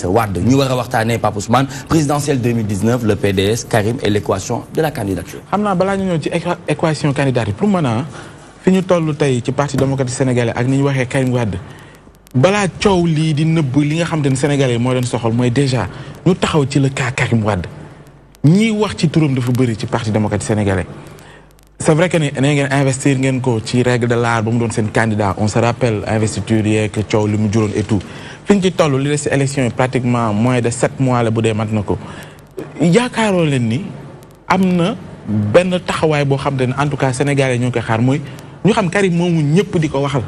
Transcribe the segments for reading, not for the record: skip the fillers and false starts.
Wade ñu war a waxtaanee Pape Ousmane présidentielle 2019 le PDS Karim et l'équation de la candidature. xam naa balaa ñu ñëw ci équation candidature pour mën a fi ñu toll tey ci parti démocratique sénégalais ak ni ñu waxee Karim Wade balaa coow lii di nëbb li nga xam te ne sénégalais moo leen soxal mooy déjà ñu taxaw ci le cas Karim Wade ñiy wax ci turam dafa bëri ci parti démocratique sénégalais. C'est vrai que ne ngeen investir ngeen ko ci règle de l'art ba mu doon seen candidat on se rappelle investiture yeeg coow li mu juróon et tout fi ñu ci toll li des ci élection yi pratiquement moins de 7 mois la bu dee mat na ko yaakaaroo leen ni am na benn taxawaay boo xam te ne en tout cas sénégalais ñoo koy xaar mooy ñu xam Karim moomu ñëpp di ko waxal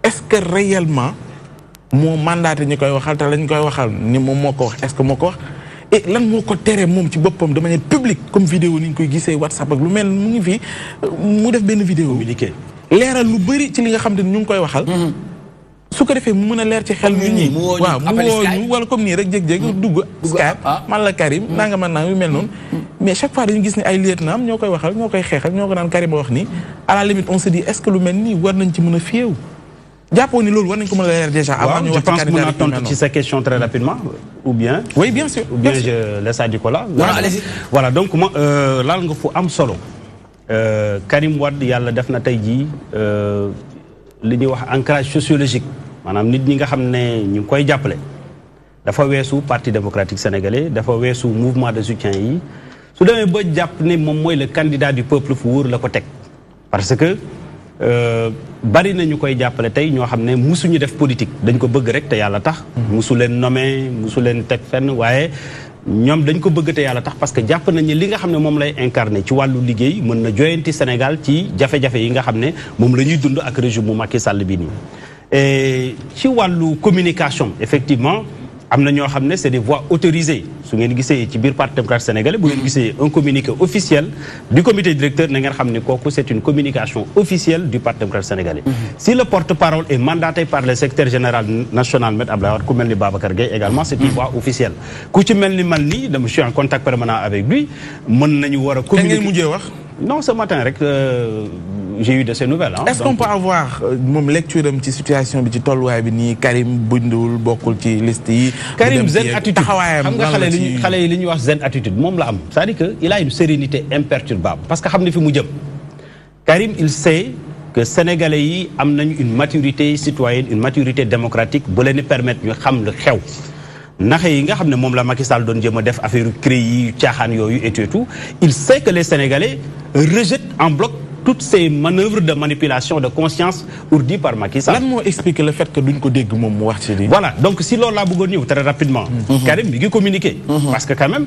est-ce que réellement moo mandaté ñi koy waxal te lañ koy waxal ni moom moo ko wax est-ce que moo ko wax et lan moo ko tere moom ci boppam de manière publique comme vidéo ni ñu koy gisee WhatsApp ak lu mel mu ngi fi mu def benn vidéo leeral lu bëri ci li nga xam te ne ñu ngi koy waxal su ko defee mu mën a leer ci xel nit ñi waaw mu woo ñu wala comme nii rek jékki-jékki dugg Skype man la Karim naa nga mën naa yu mel noonu mais chaque fois dañu gis ni ay lieutenant ñoo koy waxal ñoo koy xeexal ñoo ko naan Karim a wax nii à la limite on se dit est-ce que lu mel nii war nañ ci mën a fiyeewu jàppoo ni loolu war nañ ko mën a leer déjà avant ñu wax ci candidat je pense que mën a tontu ci sa question très rapidement ou bien oui bien sûr ou bien je laisse à Nicolas voilà donc moi laal nga fu am solo Karim Wade yàlla def na tey jii li ñuy wax ancrage sociologique maanaam nit ñi nga xam ne ñu ngi koy jàppale dafa weesu parti démocratique sénégalais dafa weesu mouvement de soutien yi su demee ba jàpp ne moom mooy le candidat du peuple fu wóor la ko teg parce que bari na ñu koy jàppale tey ñoo xam ne musuñu def politique dañ ko bëgg rek te yàlla tax musu leen nommé musu leen teg fenn waaye ñoom dañ ko bëgg te yàlla tax parce que jàpp nañ ne li nga xam ne moom lay incarné ci wàllu liggéey mën na joyanti Sénégal ci jafe-jafe yi nga xam ne moom la ñuy dund ak régime bu Macky Sall bi nii et ci wàllu communication effectivement am na ñoo xam ne c'est des voix autorisées su ngeen gisee ci biir parti démocratique sénégalais bu ngeen gisee un communiqué officiel du comité directeur na ngeen xam ne kooku c'est une communication officielle du parti démocratique sénégalais si le porte-parole est mandaté par le secrétaire général national Me Abdoulaye Wade ku mel ni Babacar Gueye également c'est une voix officielle ku ci mel ni man nii dama suis en contact permanent avec lui mën nañu war a communiquer ngeen mujjee wax non ce matin rek j'ai eu de ces nouvelles. Est-ce qu'on peut avoir moom lecture am ci situation bi ci tolluwaay bi nii Karim bindul bokkul ci liste yi. Karim zen attitude xam nga xale yi li ñuy wax zen attitude moom la am c'est-à-dire que il a une sérénité imperturbable parce que xam ne fi mu jëm Karim il sait que sénégalais yi am nañu une maturité citoyenne une maturité démocratique bu leen di permettre ñu xam lu xew. naxe yi nga xam ne moom la Macky Sall doon jéem a def affaire CREI yi caaxaan yooyu et tout il sait que les Sénégalais rejettent en bloc toutes ces manœuvres de manipulation de conscience ourdies par Macky Sall. lan moo expliquer le fait que duñ ko dégg moom mu wax ci lii. voilà donc si loolu laa bëggoon ñëw très rapidement. Karim mi ngi communiqué. parce que quand même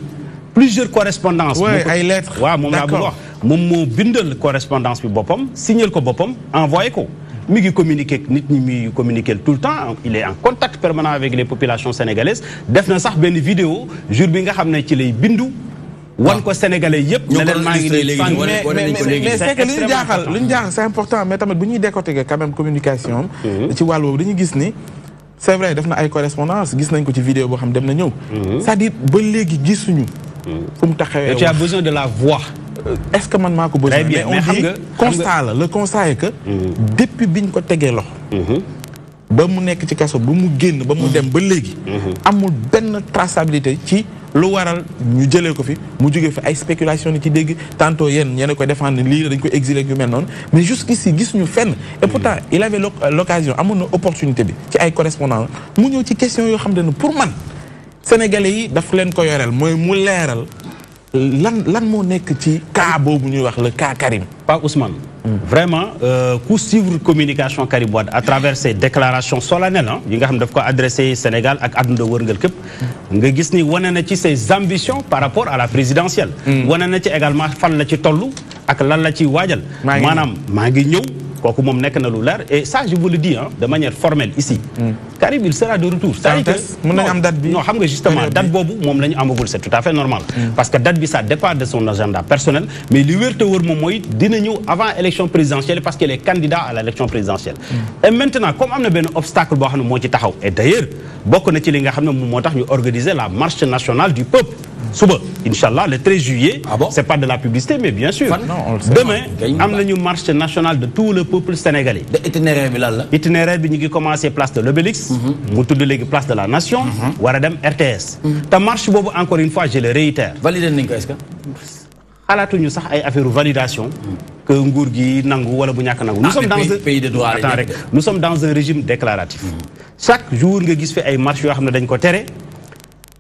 plusieurs correspondances. oui ay lettres. waaw moom laa bëgg wax moom moo bindal correspondance bi boppam signal ko boppam envoyé ko. mi ngi communiquer nit ñi muy communiquer tout le temps il est en contact permanent avec les populations sénégalaises def na sax benn vidéo jour bi nga xam ne ci lay bindu wan ko sénégalais yëpp ne leen maa ngi mais c'est que li ñu jaaxal c'est important mais tamit bu ñuy décortiquer quand même communication ci wàll boobu dañuy gis ni c'est vrai def na ay correspondance gis nañ ko ci vidéo boo xam dem na ñëw c'est-à-dire ba léegi gisuñu fu mu taxawee tu as besoin de la voix. Est-ce que man maa ko besoin mais on dit constat la le constat est que depuis biñ ko tegee loxo ba mu nekk ci kaso ba mu génn ba mu dem ba léegi amul benn traçabilité ci lu waral ñu jëlee ko fi mu jógee fi ay spéculation ni ci dégg tantôt yéen koy défendre lii la dañ ko exiler yu mel noonu mais jusqu'ici gisuñu fenn et pourtant il avait l'occasion amoon na opportunité bi ci ay correspondant mu ñëw ci question yoo xam ne pour man sénégalais yi daf leen ko yoreel mooy mu leeral lan moo nekk ci cas boobu ñuy wax le cas Karim. Pas Ousmane. Vraiment ku suivre communication Karim Wade à travers ses déclarations solennelles yi nga xam daf ko adressé Sénégal ak àdduna wërngal képp nga gis ni wane na ci ses ambitions par rapport à la présidentielle. wane na ci également fan la ci tollu ak lan la ci waajal. maanaam maa ngi ñëw. kooku moom nekk na lu leer et ça je vous le dis de manière formelle ici. Karim il sera de retour. c'est-à-dire que mën nañu am date bi non xam nga justement date boobu moom la ñu amagul c'est tout à fait normal. parce que date bi ça dépend de son agenda personnel mais li wér te wër moom mooy dina ñëw avant élection présidentielle parce qu'il est candidat à l'élection présidentielle. et maintenant comme am na benn obstacle boo xam ne moo ci taxaw et d'ailleurs bokk na ci li nga xam ne moom moo tax ñu organiser la marche nationale du peuple. suba Inch'Allah le 13 juillet. C'est pas de la publicité mais bien sûr. Demain am nañu marche nationale de tout le peuple sénégalais. itinéraire bi lan la. itinéraire bi ñu ngi commencer place de l'Obélisque Thiès. mu tudd léegi place de la Nation. war a dem RTS. te marche boobu encore une fois je le réitère. validé nañ ko est-ce que. xalaatuñu sax ay affaire validation. que nguur gi nangu wala bu ñàkk nangu. nous sommes dans un pays de droit. attends rek nous sommes dans un régime déclaratif. chaque jour nga gis fi ay marches yoo xam ne dañ ko tere.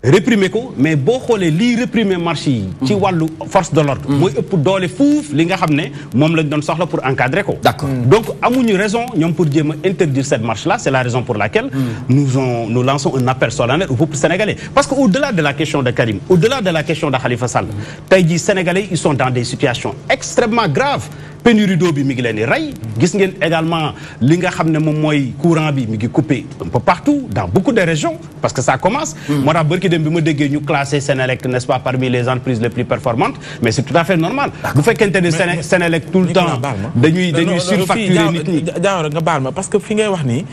réprimer ko mais boo xoolee lii réprimer marche yi. ci wàllu force de l'ordre. mooy ëpp doole fuuf li nga xam ne moom lañ doon soxla pour encadrer ko. d'accord donc amuñu raison ñoom pour jéem a interdire cette marche là c'est la raison pour laquelle. nous lançons un appel solennel au peuple sénégalais parce que au-delà de la question de Karim au-delà de la question de Khalifa Sall. tey jii sénégalais ils sont dans des situations extrêmement graves. pénurie d'eau bi mi ngi leen di rey. gis ngeen également li nga xam ne moom mooy courant bi mi ngi coupé un peu partout dans beaucoup de régions parce que ça commence. moo tax barki dem bi ma déggee ñu classé Sénélec n'est-ce pas parmi les entreprises les plus performantes mais c'est tout à fait normal. bu fekkente ne Sénélec tout le temps dañuy surfacturer nit ñi. Diawara nga baal ma parce que fi ngay wax nii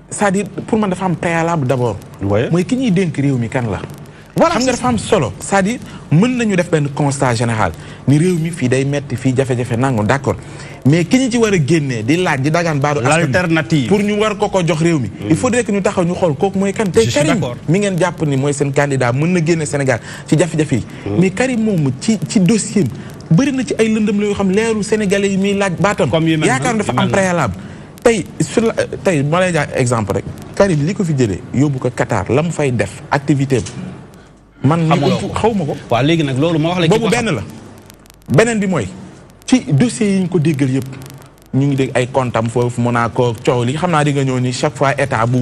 c'est-à-dire pour man dafa am préalable d'abord. mooy ki ñuy dénk réew mi kan la. voilà xam nga dafa am solo c'est-à-dire mën nañu def benn constat général ni réew mi fii day metti fii jafe-jafe nangu d'accord mais ki ñu ci war a génnee di laaj di dagaan baadu l'alternative pour ñu war ko jox réew mi il faudrait que ñu taxaw ñu xool kooku mooy kan tey Karim mi ngeen jàpp ni mooy seen candidat mën na génne Sénégal ci jafe-jafe yi mais Karim moomu ci dossier bëri na ci ay lëndëm la yoo xam leeru sénégalais yi muy laaj baatam yaakaar dafa am préalable tey tey ma lay jaay exemple rek Karim li ko fi jëlee yóbbu ko Qatar la mu fay def activité man xaw ma ko. waaw léegi nag loolu ma wax la. boobu benn la beneen bi mooy ci dossiers yi ñu ko déggal yëpp ñu ngi dégg ay comptam foofu Monaco coow li xam naa di nga ñëw ni chaque fois état bu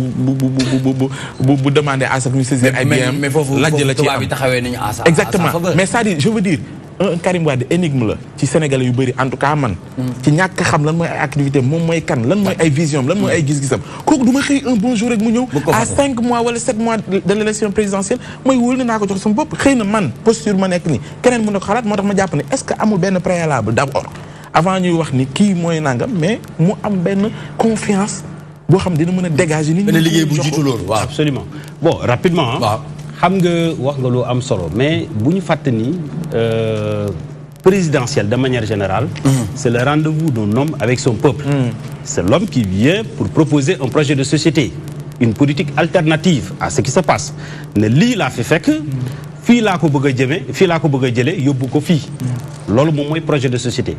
demandé à ce que ñu saisir ay biens. mais foofu tubaab bi taxawee nañu à ça. exactement mais c'est-à-dire je veux dire un Karim Wade énigme la ci Sénégalais yu bëri en tout cas man. ci ñàkk xam lan mooy ay activité moom mooy kan lan mooy ay vision lan mooy ay gis-gisam kooku du ma xëy un bon jour rek mu ñëw. à 5 mois wala 7 mois de l'élection présidentielle mooy wóolu naa ko jox sama bopp xëy na man posture ma nekk nii keneen mën na ko xalaat moo tax ma jàpp ne est-ce que amul benn préalable d'abord avant ñuy wax ni kii mooy nangam mais mu am benn confiance boo xam dina mën a dégager. nit ñi benn liggéey bu jiitu loolu waaw absolument bon rapidement. waaw xam nga wax nga lu am solo mais bu ñu fàtte ni présidentielle de manière générale. C'est le rendez-vous d'un homme avec son peuple. C'est l'homme qui vient pour proposer un projet de société, une politique alternative à ce qui se passe. Ne lii laa fi fekk fii laa ko bëgg a jëme fii laa ko bëgg a jëlee yóbbu ko fii. loolu moom mooy projet de société.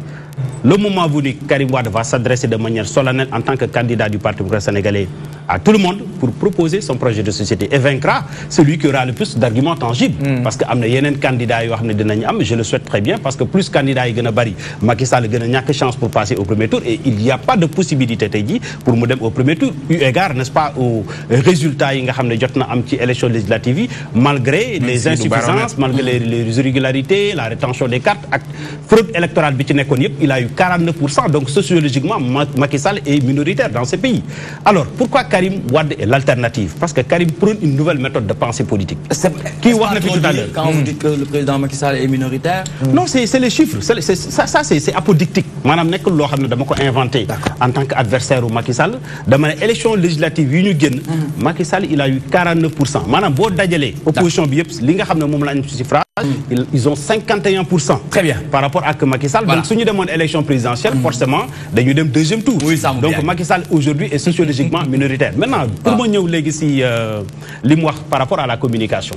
Le moment venu, Karim Wade va s'adresser de manière solennelle en tant que candidat du Parti démocratique sénégalais à tout le monde pour proposer son projet de société et vaincra celui qui aura le plus d'arguments tangibles. Parce que am na yeneen candidats yoo xam ne dinañ am je le souhaite très bien parce que plus candidats yi gën a bari Macky Sall gën a ñàkk chance pour passer au premier tour et il n'y a pas de possibilité tey jii pour mu dem au premier tour eu égard n'est-ce pas aux résultats yi nga xam ne jot na am ci élection législative yi malgré les insuffisances malgré les irrégularités la rétention des cartes ak fraude électorale bi ci nekkoon yëpp il a eu 49%. Donc sociologiquement, Macky Sall est minoritaire dans ce pays. Alors, pourquoi Karim Wade est l'alternative? Parce que Karim prône une nouvelle méthode de pensée politique. Qui tout à l'heure quand vous dites que le président Macky Sall est minoritaire? Non, c'est les chiffres. Ça c'est apodictique. Madame Nek lo xamne dama ko inventé en tant qu'adversaire au Macky Sall. Dama né élection législative yi ñu génn Macky Sall il a eu 49%. Madame bo dajalé opposition bi yépp li nga xamne mom la ñu ci suffrage ils ont 51%. Très bien. Par rapport à Macky Sall. Voilà. Donc si ñu demone élection présidentielle forcément dañu dem deuxième tour. Oui, donc Macky Sall aujourd'hui est sociologiquement minoritaire. Maintenant pour ma ñëw légui ci li mu wax par rapport à la communication.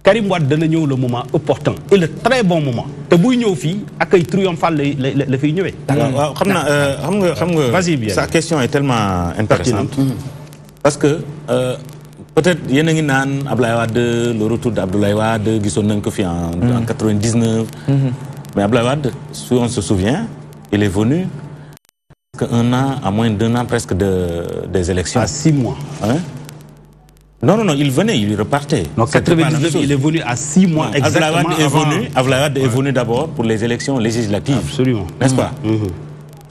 Karim Wade dana ñëw le moment opportun et le très bon moment te buy ñëw fii accueil triomphal la fiy ñëwee. waaw xam nga vas-y bien. Sa question est tellement intéressante parce que peut-être yéen a ngi naan Abdoulaye Wade le retour d'Abdoulaye Wade gisoon nañ ko fi en 99. Mais Abdoulaye Wade si on se souvient il est venu qu'un an à moins d'un an presque des élections. À 6 mois. Hein? Non, il venait, il repartait. Donc 99, il est venu à 6 mois exactement. Abdoulaye Wade est venu d'abord pour les élections législatives. Absolument. N'est-ce pas?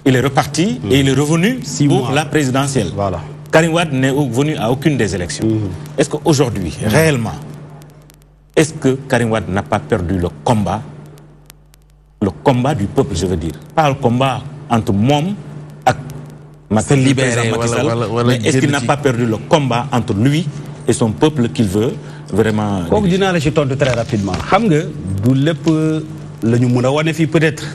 Il est reparti et il est revenu pour la présidentielle. Voilà. Karim Wade n'est venu à aucune des élections. Est-ce qu'aujourd'hui, réellement, est-ce que Karim Wade n'a pas perdu le combat du peuple, je veux dire? Pas le combat entre Mom et Macky Sall, mais est-ce qu'il n'a pas perdu le combat entre lui et son peuple qu'il veut vraiment... kooku dinaa la ci tontu très rapidement xam nga du lépp la ñu mën a wane fii peut-être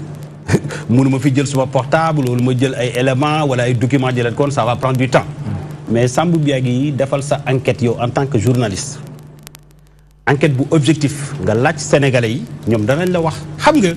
mënuma fi jël suma portable wala ma jël ay éléments wala ay documents jëleen kon ça va prendre du temps mais Sambou Biagui defal sa enquête yow en tant que journaliste enquête bu objectif nga laaj sénégalais yi ñoom danañ la wax xam nga.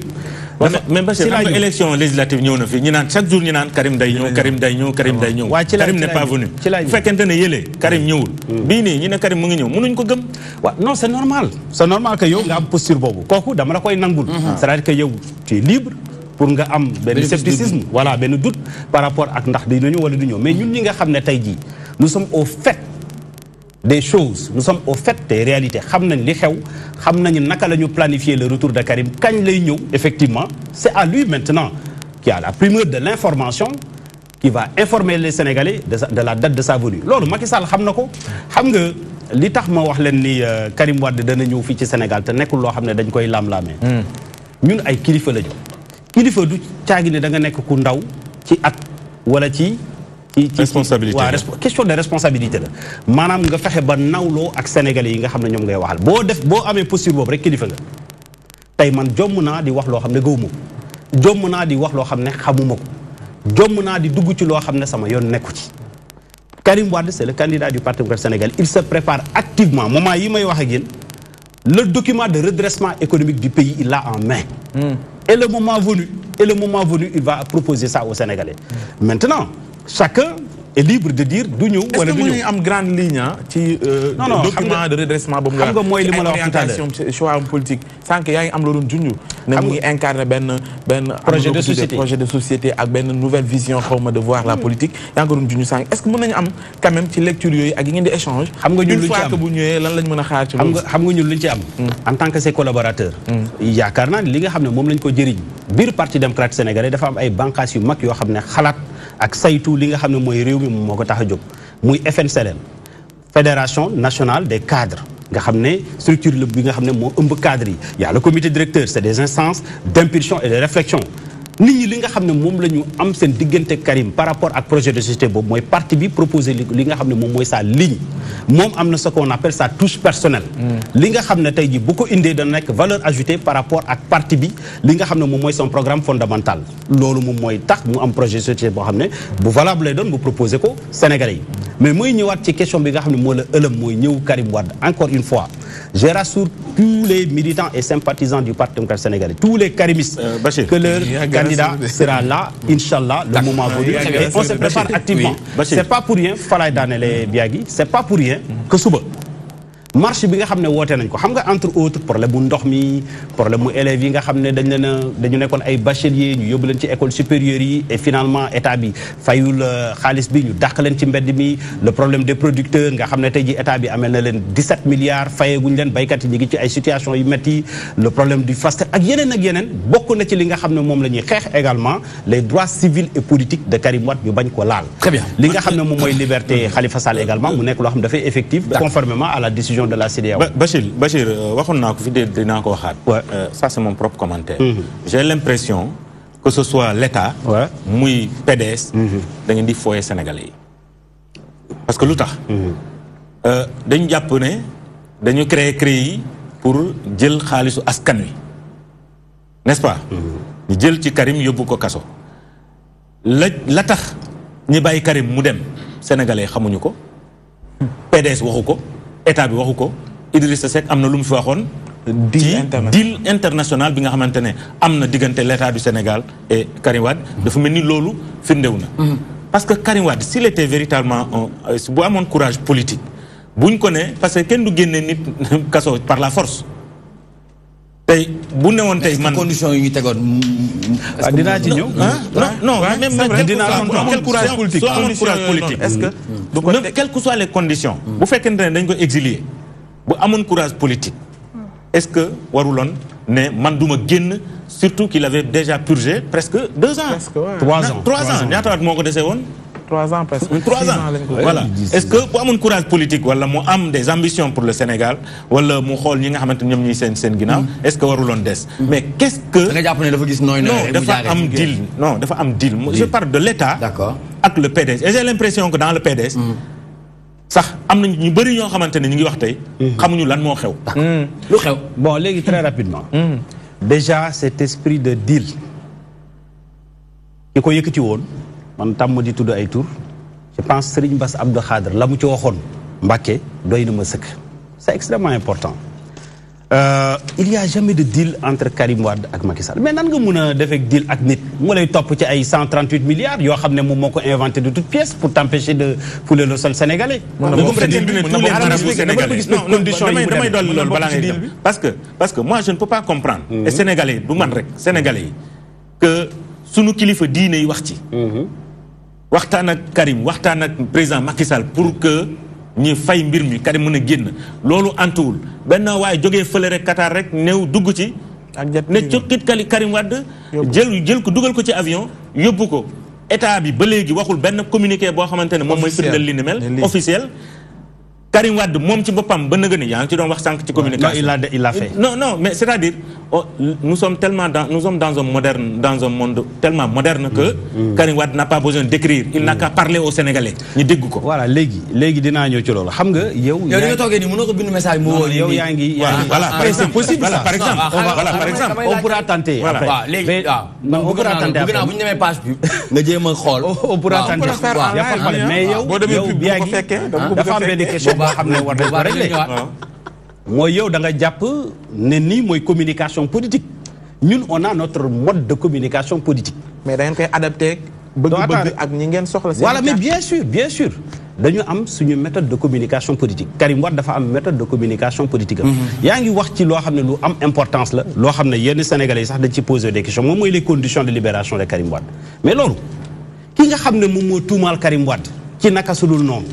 mais Bachir xam nga élection législative ñëw na fi ñu naan chaque jour ñu naan Karim day ñëw Karim day ñëw Karim day ñëw. Karim n'est pas venu. bu fekkente ne yëlee Karim ñëwul. bii nii ñu ne Karim mu ngi ñëw mënuñ ko gëm. waaw non c'est normal. c'est normal que yow nga am posture boobu kooku dama la koy nangul. c'est-à-dire que yow tu es libre pour nga am benn scepticisme voilà benn doute par rapport ak ndax dina ñëw wala du ñëw mais ñun ñi nga xam ne tey jii nous sommes au fait des choses nous sommes au fait des réalités xam nañ li xew xam nañu naka la ñu planifier le retour de Karim kañ lay ñëw effectivement c'est à lui maintenant qui a la primeur de l'information qui va informer les Sénégalais de la date de sa venue loolu Macky Sall xam na ko xam nga li tax ma wax leen ni Karim Wade dana ñëw fii ci Sénégal te nekkul loo xam ne dañ koy laam-laamee ñun ay kilifa lañu kilifa du caagi ne da nga nekk ku ndaw ci at wala ci responsabilité question de responsabilité la maanaam nga fexe ba nawloo ak sénégalais yi nga xam ne ñoom ngay waxal boo amee posture boobu rek kilifa nga tey man jomm naa di wax loo xam ne gëwuma ko jomm naa di wax loo xam ne xamuma ko jomm naa di dugg ci loo xam ne sama yoon nekku ci Karim Wade c'est le candidat du Parti démocratique sénégalais il se prépare activement moment yi may wax ak yéen le document de redressement économique du pays il l'a en main et le moment venu il va proposer ça aux Sénégalais maintenant chacun est libre de dire du ñëw wala du ñëw. est-ce que am grande ligne ci document de redressement boobu xam nga mooy li ma la wax tout à l'heure choix politique sànq yaa ngi am loolu junj ne mu ngi incarné benn projet de société ak benn nouvelle vision xawma de voir la politique yaa ngi ko doon junj sànq est-ce que mën nañu am quand même ci lecture yooyu ak yi ngeen di échange xam nga ñun une fois que bu ñëwee lan lañ mën a xaar ci loolu xam nga ñun luñ ci am en tant que ses collaborateurs yaakaar naa li nga xam ne moom lañ ko jëriñ biir Parti démocratique sénégalais dafa am ay bànqaas yu mag yoo xam ne xalaat ak saytu li nga xam ne mooy réew mi moo ko tax a jóg muy FNCLN fédération nationale des cadres nga xam ne structure la bi nga xam ne moo ëmb cadres yi y a le comité directeur c'est des instances d'impulsion et de réflexion nit ñi li nga xam ne moom la ñu am seen diggante Karim par rapport ak projet de société boobu mooy parti bi proposé li nga xam ne moom mooy sa ligne moom am na ce qu'on appelle sa touche personnelle li nga xam ne tey ji bu ko indee dana nekk valeur ajoutée par rapport ak parti bi li nga xam ne moom mooy son programme fondamental loolu moom mooy tax mu am projet de société boo xam ne bu valable lay doon bu proposé ko Sénégalais yi mais mooy ñëwaat ci question bi nga xam ne moo la ëlëm mooy ñëw Karim Wade encore une fois je rassure tous les militants et sympathisants du Parti démocratique sénégalais tous les karimistes que leur candidat sera là Inch'Allah le moment venu et on se prépare activement c'est pas pour rien Falaye Danele Biagui c'est pas pour rien que suba marche bi nga xam ne woote nañ ko xam nga entre autres problème mu ndox mi problème mu élèves yi nga xam ne dañu nekkoon ay bacheliers ñu yóbbu leen ci école supérieure yi et finalement état bi fayul xaalis bi ñu dàq leen ci mbedd mi le problème des producteurs nga xam ne tey ji état bi amel na leen 17 milliards fayeguñ leen baykat yi ñu ngi ci ay situation yu métti le problème du FASTEF ak yeneen bokk na ci li nga xam ne moom la ñuy xeex également les droits civils et politiques de Karim Wade ñu bañ ko laal très bien li nga xam ne moom mooy liberté Khalifa Sall également mu nekk loo xam ne dafay effectif conformément à la décision de la CEDEAO. Bachir waxoon naa ko fi dinaa ko waxaat. Ça c'est mon propre commentaire. J'ai l'impression que ce soit l'État. muy PDS. da ngeen di fooye Sénégalais yi. parce que lu tax. dañu jàpp ne dañu créer yi pour jël xaalisu askan wi n'est-ce pas. ñu jël ci Karim yóbbu ko kaso. la tax ñi bàyyi Karim mu dem Sénégalais xamuñu ko. PDS waxu ko. état bi waxu ko Idrissa Seck am na lu mu fi waxoon deal international bi nga xamante ne am na diggante l'état du Sénégal et Karim Wade dafa mel ni loolu firndewu na parce que Karim Wade s'il était véritablement bu amoon courage politique buñ ko ne parce que kenn du génne nit kaso par la force tey bu newoon tey man condition yi ñu tegoon dinaa ci ñëw non même quel courage politique soo amoon courage politique est-ce que quelles que soient les conditions bu fekkente ne dañ ko exilier bu amoon courage politique est-ce que waruloon ne man duma génn surtout qu'il avait déjà purgé presque 2 ans 3 ans ñaata at moo ko desee woon 3 ans presque 3 ans voilà est-ce que bu amoon courage politique wala mu am des ambitions pour le Sénégal wala mu xool ñi nga xamante ñoom ñuy seen ginnaaw est-ce que waruloon des mais qu'est-ce que da nga jàpp ne dafa gis nooy non dafa am deal je parle de l'État ak le PDS et j'ai l'impression que dans le PDS sax am na ñu bëri ñoo xamante ne ñu ngi wax tey xamuñu lan moo xew lu xew bon léegi très rapidement déjà cet esprit de deal ki ko yëkkati woon man tàmm di tudd ay tur je pense Serigne Bass Abdou Khadre la mu ci waxoon Mbacké doy na ma sëkk. C'est extrêmement important. Il n'y a jamais de deal entre Karim Wade et Macky Sall mais nan nga mën a defee deal ak nit mu lay topp ci ay 138 milliards yoo xam ne moom moo ko inventé de toutes pièces pour t'empêcher de fouler le sol sénégalais. Parce que moi je ne peux pas comprendre. Et sénégalais du man rek sénégalais que sunu kilifa diine yi wax ci. waxtaan ak Karim waxtaan ak président Macky Sall pour que ñi fay mbir mi Karim mën a génn loolu antuwul benn waaye jógee fële rek Qatar rek néew dugg ci ne cokkit Karim Wade jël ko dugal ko ci avion yóbbu ko état bi ba léegi waxul benn communiqué boo xamante ne moom mooy firndeel li ni mel officiel Karim Wade moom ci boppam ba nëgë ni yaa ngi ci doon wax sànq ci communication il l'a fait non mais c'est-à-dire nous sommes dans un monde tellement moderne que Karim Wade n'a pas besoin d'écrire il n'a qu'à parler aux Sénégalais ñu dégg ko voilà léegi dinaa ñëw ci loolu xam nga yow li nga toogee nii mënoo ko bind message mu woo yow yaa ngi voilà c'est possible ça par exemple on pourra tenter après waaw léegi waaw bëgg naa bu ñu demee page bi nga jéem a xool on pourra tenter mais yow yaa ngi dafa am benn question boo xam ne war nañ ko régler mooy yow da nga jàpp ne nii mooy communication politique ñun on a notre mode de communication politique. mais da ngeen koy adapté bëgg-bëgg ak ñi ngeen soxla. voilà mais bien sûr dañu am suñu méthode de communication politique Karim Wade dafa am méthode de communication politique am. yaa ngi wax ci loo xam ne lu am importance la. loo xam ne yenn Sénégalais yi sax dañ ci poser des questions moom mooy les conditions de libération de Karim Wade mais loolu ki nga xam ne moom moo tuumaal Karim Wade ci naka su dul noonu.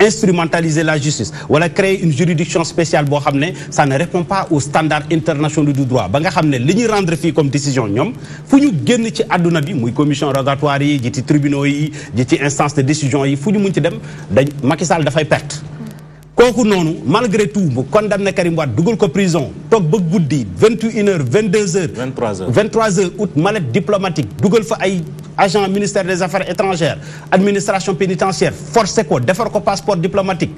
Instrumentaliser la justice wala créer une juridiction spéciale boo xam ne ça ne répond pas aux standards internationaux du droit ba nga xam ne li ñuy rendre fii comme décision ñoom fu ñu génn ci àdduna bi muy commission rogatoire yi ji ci tribunaux yi ji ci instance de décision yi fu ñu mun ci dem dañ Macky Sall dafay perte kooku noonu malgré tout mu condamné Karim Wade dugal ko prison toog ba guddi 21h 22h 23h ut mallette diplomatique dugal fa ay agent ministère des affaires étrangères administration pénitentiaire forcé ko defar ko passeport diplomatique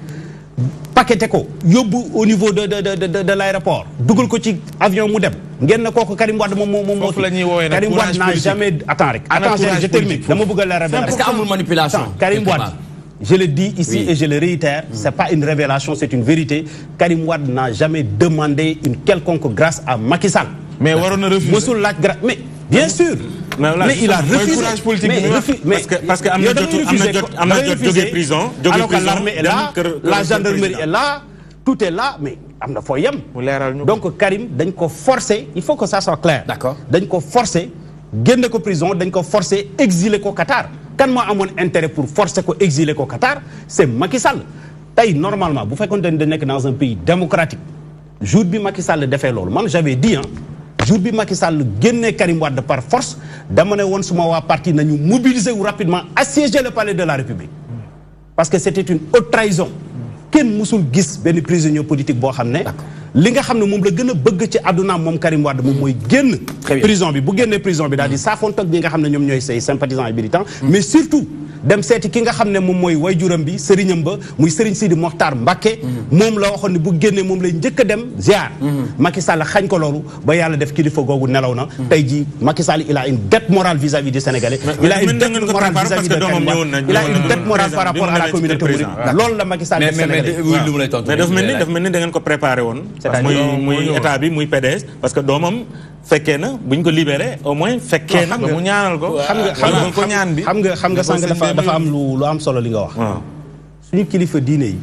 paqueté ko yóbbu au niveau de l'aéroport dugal ko ci avion mu dem ngeen ne kooku Karim Wade moom Karim Wade n'a jamais attends je termine dama bëgg a la révéler parce que amul manipulation Karim Wade je le dis ici et je le réitère c'est pas une révélation c'est une vérité Karim Wade n'a jamais demandé une quelconque grâce à Macky Sall mais waroon na refuser mosul laaj grâce mais bien sûr mais il a refusé parce que am na jot jóge prison alors que l'armée est là la gendarmerie est là tout est là mais am na foo yem donc Karim dañ ko forcer il faut que ça soit clair d'accord dañ ko forcer génne ko prison dañ ko forcer exiler ko Qatar kan moo amoon intérêt pour forcer ko exiler ko Qatar c'est Macky Sall tey normalement bu fekkoon dañ nekk dans un pays démocratique jour bi Macky Sall defee loolu man j'avais dit jour bi Macky Sall génnee Karim Wade par force dama ne woon suma waa parti nañu mobiliser wu rapidement assiéger le palais de la République parce que c'était une haute trahison kenn musul gis benn prisonnier politique boo xam ne li nga xam ne moom la gën a bëgg ci àddunaam moom Karim Wade moom mooy génn prison bi bu génnee prison bi daal di saafoontoog ñi nga xam ne ñoom ñooy say sympathisants et militants mais surtout dem seeti ki nga xam ne moom mooy wayjuram bi sëriñam ba muy Serigne Sidi Mokhtar Mbacké moom la waxoon ne bu génnee moom lay njëkk a dem ziar Macky Sall xañ ko loolu ba yàlla def kilifa googu nelaw na tey jii Macky Sall il a une dette morale vis-à-vis des Sénégalais il a une dette morale vis-à-vis de Karim Wade il a une dette morale par rapport à la communauté mouride loolu la Macky Sall def Sénégalais mais daf mel ni da ngeen ko préparé woon muy état bi muy PDS parce que doomam fekkee na bu ñu ko libéré au moins fekkee na mu ñaanal ko xam nga sànq dafa am lu am solo li nga wax suñu kilifa diine yi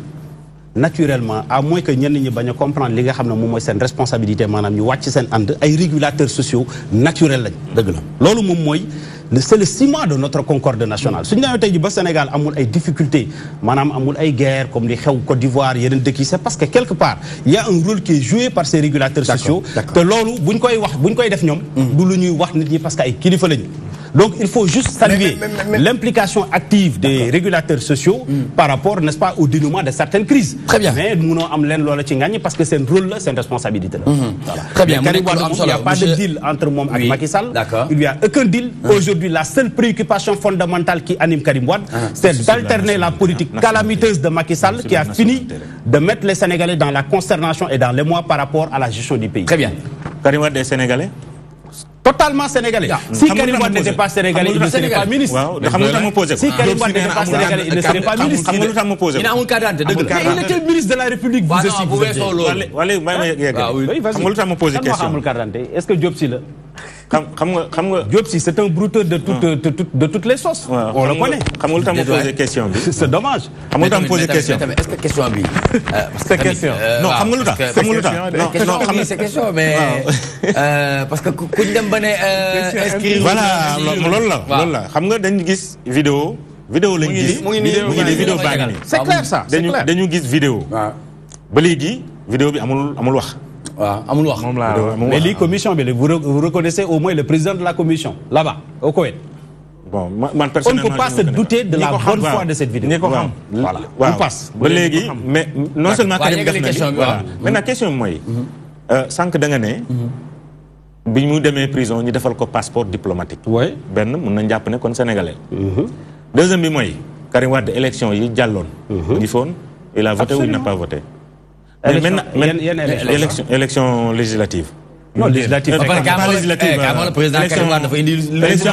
naturellement à moins que ñenn ñi bañ a comprendre li nga xam ne moom mooy seen responsabilité maanaam ñu wàcc seen ànd ay régulateurs sociaux naturels lañ dëgg la loolu moom mooy c'est le ciment de notre concorde nationale suñu demee tey ji ba Sénégal amul ay difficultés maanaam amul ay guerre comme li xew Côte d'Ivoire yeneen dëkk yi c'est parce que quelque part il y a un rôle qui est joué par ces régulateurs sociaux te loolu buñ koy def ñoom du lu ñuy wax nit ñi parce que ay kilifa lañu donc il faut juste saluer l'implication active des régulateurs sociaux par rapport n'est-ce pas au dénouement de certaines crises très bien mais munoo am leen loola ci ngàññi parce que seen rôle la seen responsabilité la voilà. Très bien Karim Wade il n'y a pas de deal entre moom ak Macky Sall il n'y a aucun deal aujourd'hui la seule préoccupation fondamentale qui anime Karim Wade c'est d'alterner la politique calamiteuse de Macky Sall qui a fini de mettre les Sénégalais dans la consternation et dans l'émoi par rapport à la gestion du pays. Très bien. Karim Wade est Sénégalais totalement sénégalais. Si Karim Wade n'était pas sénégalais, il ne serait pas ministre. Si Karim Wade n'était pas sénégalais, il ne serait pas ministre. Il n'a aucun carte d'identité. Il était ministre de la République. Vous aussi. Est-ce que Diop Sy là? Diop Sy, c'est un brouteur de toutes les sauces. On le connaît. C'est dommage. Est-ce que question bi c'est question. Non, c'est question, mais parce que ku ñu dem ba ne inscrire. Voilà loolu la xam nga dañu gis vidéo lañu gis mu ngi nii vidéo baa ngi nii. C'est clair ça, c'est clair. dañu gis vidéo ba léegi vidéo bi amul wax. amul wax. Mais la commission, vous reconnaissez au moins le président de la commission, là-bas, au Koweït. Bon, on ne peut pas se douter de la bonne foi de cette vidéo. Voilà. On passe. Mais non seulement Karim def na voilà. Maintenant question mooy sànq da nga ne bi mu demee prison ñu defal ko passeport diplomatique. Oui. benn mun nañ jàpp ne kon sénégalais. Deuxième bi mooy Karim Wade élection yi jàlloon. ngi foon il a voté ou il n'a pas voté. Élection législative. Non, législative. Pas législative. Le président Karim Wade dafa indi l'élection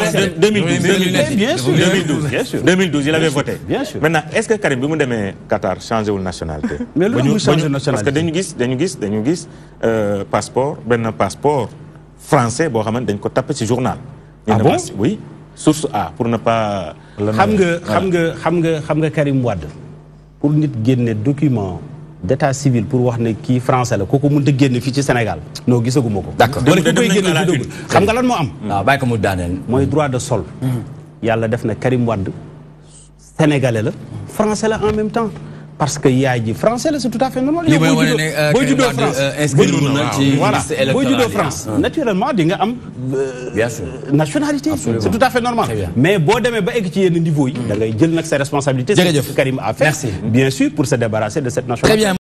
2012, il avait voté. Bien sûr. Maintenant, est-ce que Karim bi mu demee Qatar changé wul nationalité? Mais lu mu changé nationalité parce que dañu gis passeport benn passeport français boo xamante dañ ko tapé ci journal. Ah bon? Oui. Source A pour ne pas. xam nga Karim Wade pour nit génne document d'état civil pour wax ne kii français la kooku mënut a génn fii ci Sénégal. non gisaguma ko. D'accord. wala ku koy génne fi dugg xam nga lan moo am. waaw bàyyi ko mu daaneel. mooy droit de sol. yàlla def na Karim Wade sénégalais la français la en même temps parce que yaay ji français la c'est tout à fait normal. li may wane ne Karim Wade inscrit na ci liste électorale. booy juddoo France naturellement di nga am. bien sûr nationalité. c'est tout à fait normal. mais boo demee ba egg ci yenn niveau yi. da ngay jël nag ses responsabilités. jërëjëf Karim a fait. Merci. bien sûr pour se débarrasser de cette nationalité.